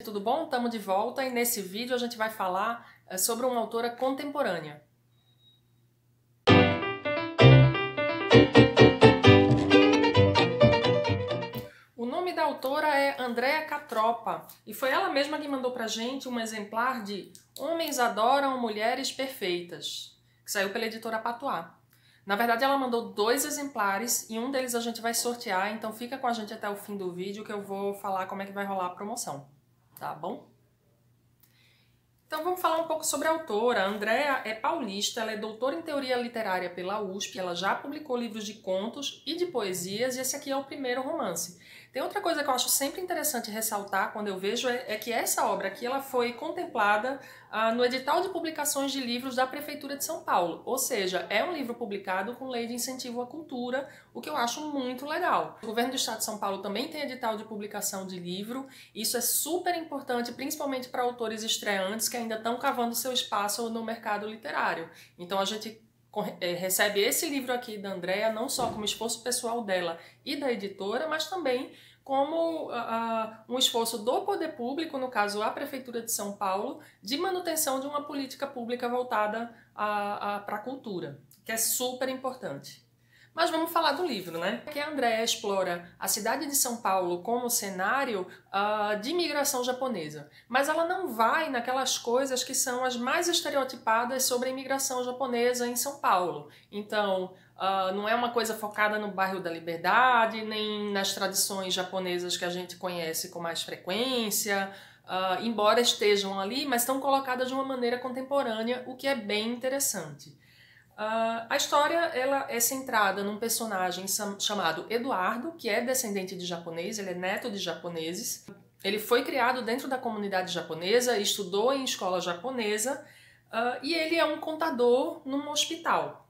Tudo bom? Estamos de volta e nesse vídeo a gente vai falar sobre uma autora contemporânea. O nome da autora é Andréa Catropa e foi ela mesma que mandou pra gente um exemplar de Homens Adoram Mulheres Perfeitas, que saiu pela editora Patois. Na verdade ela mandou 2 exemplares e um deles a gente vai sortear, então fica com a gente até o fim do vídeo que eu vou falar como é que vai rolar a promoção, tá bom? Então vamos falar um pouco sobre a autora. A Andréa é paulista, ela é doutora em teoria literária pela USP, ela já publicou livros de contos e de poesias e esse aqui é o primeiro romance. Tem outra coisa que eu acho sempre interessante ressaltar quando eu vejo é que essa obra aqui ela foi contemplada no edital de publicações de livros da Prefeitura de São Paulo, ou seja, é um livro publicado com lei de incentivo à cultura, o que eu acho muito legal. O governo do estado de São Paulo também tem edital de publicação de livro, isso é super importante, principalmente para autores estreantes que ainda estão cavando seu espaço no mercado literário. Então a gente recebe esse livro aqui da Andréa não só como esforço pessoal dela e da editora, mas também como um esforço do poder público, no caso a Prefeitura de São Paulo, de manutenção de uma política pública voltada para a cultura, que é super importante. Mas vamos falar do livro, né? Aqui a Andréa explora a cidade de São Paulo como cenário de imigração japonesa. Mas ela não vai naquelas coisas que são as mais estereotipadas sobre a imigração japonesa em São Paulo. Então, não é uma coisa focada no bairro da Liberdade, nem nas tradições japonesas que a gente conhece com mais frequência, embora estejam ali, mas estão colocadas de uma maneira contemporânea, o que é bem interessante. A história ela é centrada num personagem chamado Eduardo, que é descendente de japonês, ele é neto de japoneses. Ele foi criado dentro da comunidade japonesa, estudou em escola japonesa e ele é um contador num hospital.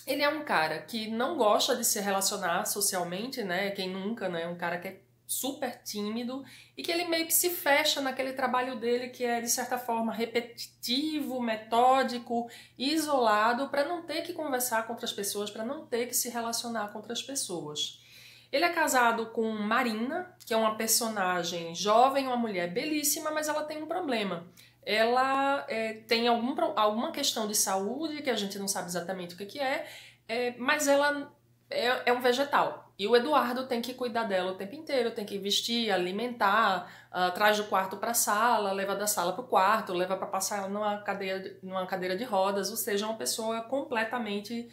Ele é um cara que não gosta de se relacionar socialmente, né? Quem nunca, né? Um cara que é super tímido e que ele meio que se fecha naquele trabalho dele que é de certa forma repetitivo, metódico, isolado, para não ter que conversar com outras pessoas, para não ter que se relacionar com outras pessoas. Ele é casado com Marina, que é uma personagem jovem, uma mulher belíssima, mas ela tem um problema. Ela tem alguma questão de saúde, que a gente não sabe exatamente o que é, mas ela é um vegetal. E o Eduardo tem que cuidar dela o tempo inteiro, tem que vestir, alimentar, traz do quarto para a sala, leva da sala para o quarto, leva para passar ela numa cadeira de rodas, ou seja, uma pessoa completamente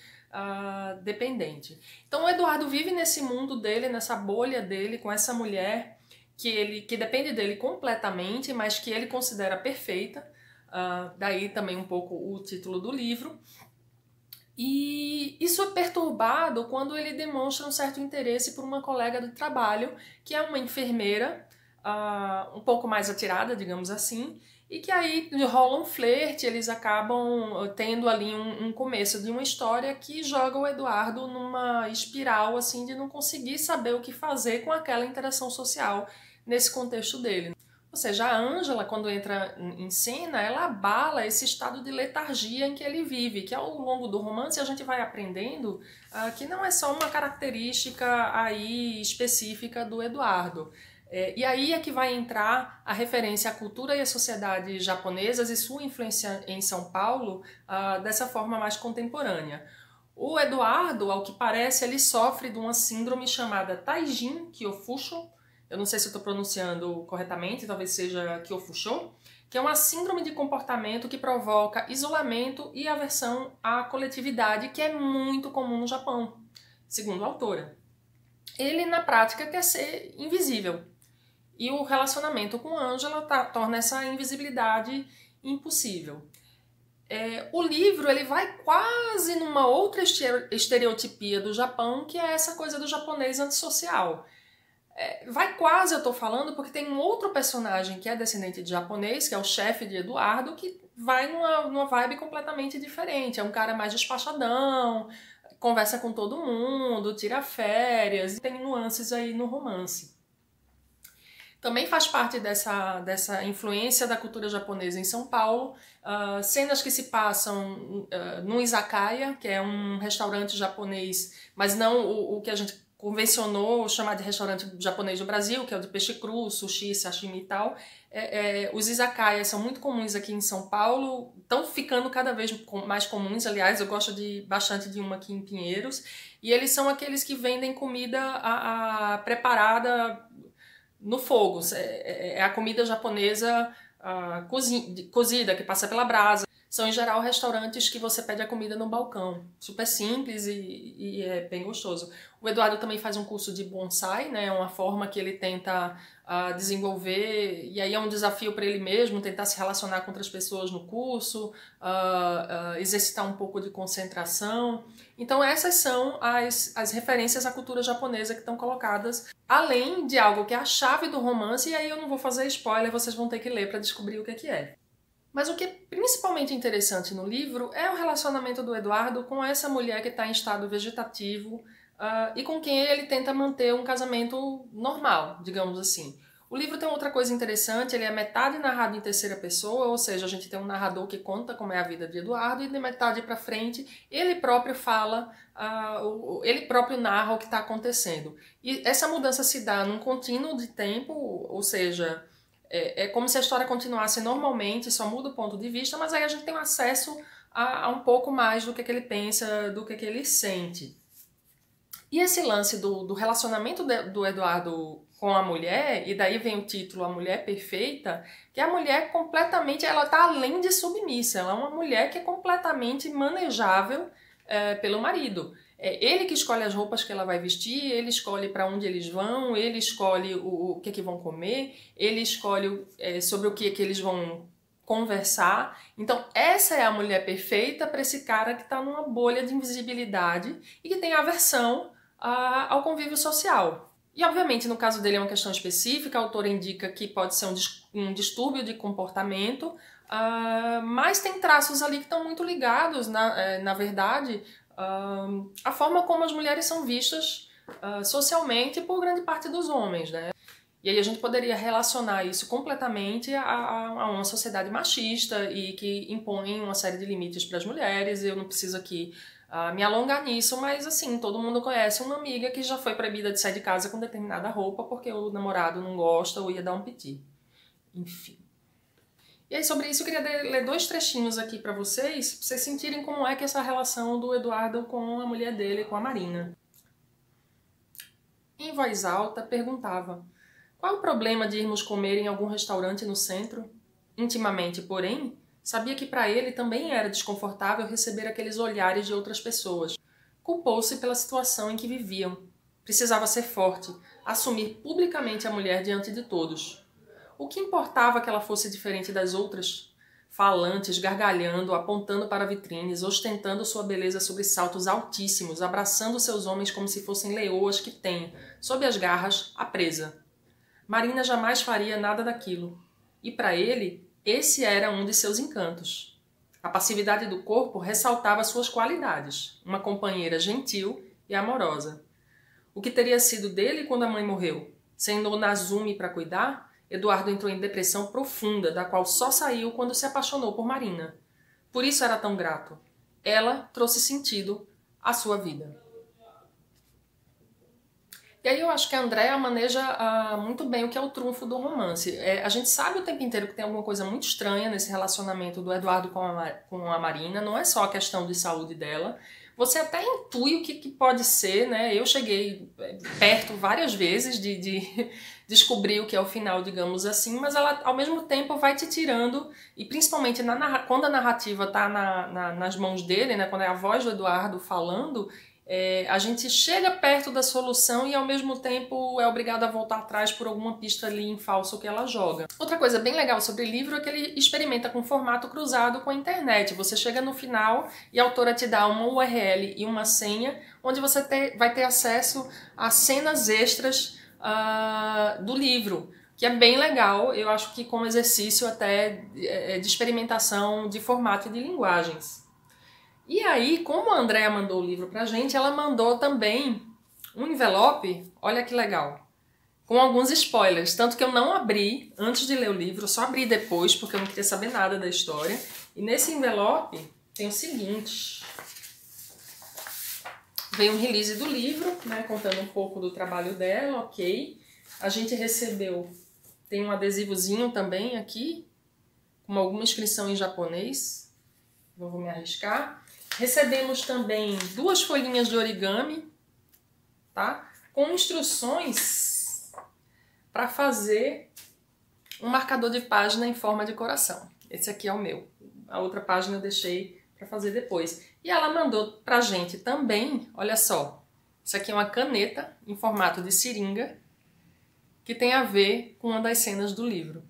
dependente. Então o Eduardo vive nesse mundo dele, nessa bolha dele, com essa mulher que depende dele completamente, mas que ele considera perfeita, daí também um pouco o título do livro. E isso é perturbado quando ele demonstra um certo interesse por uma colega de trabalho, que é uma enfermeira, um pouco mais atirada, digamos assim, e que aí rola um flerte, eles acabam tendo ali um começo de uma história que joga o Eduardo numa espiral assim de não conseguir saber o que fazer com aquela interação social nesse contexto dele. Ou seja, a Ângela, quando entra em cena, ela abala esse estado de letargia em que ele vive, que ao longo do romance a gente vai aprendendo que não é só uma característica aí específica do Eduardo. E aí é que vai entrar a referência à cultura e à sociedade japonesas e sua influência em São Paulo dessa forma mais contemporânea. O Eduardo, ao que parece, ele sofre de uma síndrome chamada Taijin Kyofusho. Eu não sei se eu estou pronunciando corretamente, talvez seja Kyofusho, que é uma síndrome de comportamento que provoca isolamento e aversão à coletividade, que é muito comum no Japão, segundo a autora. Ele, na prática, quer ser invisível. E o relacionamento com Ângela torna essa invisibilidade impossível. O livro ele vai quase numa outra estereotipia do Japão, que é essa coisa do japonês antissocial. Vai quase, eu tô falando, porque tem um outro personagem que é descendente de japonês, que é o chefe de Eduardo, que vai numa vibe completamente diferente. É um cara mais despachadão, conversa com todo mundo, tira férias, e tem nuances aí no romance. Também faz parte dessa influência da cultura japonesa em São Paulo, cenas que se passam no izakaya, que é um restaurante japonês, mas não o que a gente convencionou chamar de restaurante japonês do Brasil, que é o de peixe cru, sushi, sashimi e tal. Os izakayas são muito comuns aqui em São Paulo, estão ficando cada vez mais comuns. Aliás, eu gosto bastante de uma aqui em Pinheiros. E eles são aqueles que vendem comida preparada no fogo. É a comida japonesa cozida, que passa pela brasa. São, em geral, restaurantes que você pede a comida no balcão. Super simples e é bem gostoso. O Eduardo também faz um curso de bonsai, né? É uma forma que ele tenta desenvolver, e aí é um desafio para ele mesmo, tentar se relacionar com outras pessoas no curso, exercitar um pouco de concentração. Então essas são as referências à cultura japonesa que estão colocadas, além de algo que é a chave do romance, e aí eu não vou fazer spoiler, vocês vão ter que ler para descobrir o que é. Mas o que é principalmente interessante no livro é o relacionamento do Eduardo com essa mulher que está em estado vegetativo e com quem ele tenta manter um casamento normal, digamos assim. O livro tem outra coisa interessante, ele é metade narrado em terceira pessoa, ou seja, a gente tem um narrador que conta como é a vida de Eduardo, e de metade para frente ele próprio fala, ele próprio narra o que está acontecendo. E essa mudança se dá num contínuo de tempo, ou seja, é como se a história continuasse normalmente, só muda o ponto de vista, mas aí a gente tem acesso a um pouco mais do que ele pensa, do que ele sente. E esse lance do relacionamento do Eduardo com a mulher, e daí vem o título A Mulher Perfeita, que a mulher completamente, ela está além de submissa, ela é uma mulher que é completamente manejável pelo marido. É ele que escolhe as roupas que ela vai vestir, ele escolhe para onde eles vão, ele escolhe o que vão comer, ele escolhe sobre o que eles vão conversar. Então essa é a mulher perfeita para esse cara que está numa bolha de invisibilidade e que tem aversão ao convívio social. E obviamente no caso dele é uma questão específica, a autora indica que pode ser um distúrbio de comportamento, mas tem traços ali que estão muito ligados, na verdade, a forma como as mulheres são vistas socialmente por grande parte dos homens, né? E aí a gente poderia relacionar isso completamente a uma sociedade machista e que impõe uma série de limites para as mulheres. Eu não preciso aqui me alongar nisso, mas assim, todo mundo conhece uma amiga que já foi proibida de sair de casa com determinada roupa porque o namorado não gosta ou ia dar um piti. Enfim. E aí sobre isso eu queria ler 2 trechinhos aqui pra vocês sentirem como é que essa relação do Eduardo com a mulher dele, com a Marina. Em voz alta, perguntava: qual o problema de irmos comer em algum restaurante no centro? Intimamente, porém, sabia que para ele também era desconfortável receber aqueles olhares de outras pessoas. Culpou-se pela situação em que viviam. Precisava ser forte, assumir publicamente a mulher diante de todos. O que importava que ela fosse diferente das outras? Falantes, gargalhando, apontando para vitrines, ostentando sua beleza sobre saltos altíssimos, abraçando seus homens como se fossem leoas que têm, sob as garras, a presa. Marina jamais faria nada daquilo. E para ele, esse era um de seus encantos. A passividade do corpo ressaltava suas qualidades, uma companheira gentil e amorosa. O que teria sido dele quando a mãe morreu? Sendo o Nazumi para cuidar, Eduardo entrou em depressão profunda, da qual só saiu quando se apaixonou por Marina. Por isso era tão grato. Ela trouxe sentido à sua vida. E aí eu acho que a Andrea maneja muito bem o que é o trunfo do romance. A gente sabe o tempo inteiro que tem alguma coisa muito estranha nesse relacionamento do Eduardo com a Marina. Não é só a questão de saúde dela. Você até intui o que pode ser, né? Eu cheguei perto várias vezes de descobrir o que é o final, digamos assim, mas ela ao mesmo tempo vai te tirando, e principalmente quando a narrativa está nas mãos dele, né? Quando é a voz do Eduardo falando, a gente chega perto da solução e ao mesmo tempo é obrigado a voltar atrás por alguma pista ali em falso que ela joga. Outra coisa bem legal sobre o livro é que ele experimenta com formato cruzado com a internet. Você chega no final e a autora te dá uma URL e uma senha, onde você vai ter acesso a cenas extras do livro, que é bem legal, eu acho que como exercício até de experimentação de formato e de linguagens. E aí, como a Andrea mandou o livro pra gente, ela mandou também um envelope, olha que legal, com alguns spoilers, tanto que eu não abri antes de ler o livro, eu só abri depois, porque eu não queria saber nada da história. E nesse envelope tem o seguinte: Veio um release do livro, né, contando um pouco do trabalho dela, ok. A gente recebeu, tem um adesivozinho também aqui, com alguma inscrição em japonês, não vou me arriscar. Recebemos também 2 folhinhas de origami, tá? Com instruções para fazer um marcador de página em forma de coração. Esse aqui é o meu. A outra página eu deixei para fazer depois. E ela mandou pra gente também, olha só, isso aqui é uma caneta em formato de seringa, que tem a ver com uma das cenas do livro.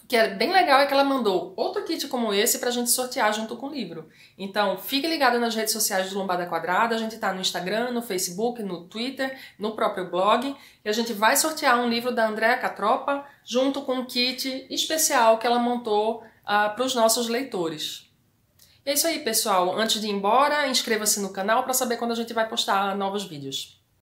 O que é bem legal é que ela mandou outro kit como esse pra gente sortear junto com o livro. Então, fique ligado nas redes sociais do Lombada Quadrada, a gente tá no Instagram, no Facebook, no Twitter, no próprio blog, e a gente vai sortear um livro da Andréa Catropa junto com um kit especial que ela montou para os nossos leitores. E é isso aí, pessoal. Antes de ir embora, inscreva-se no canal para saber quando a gente vai postar novos vídeos.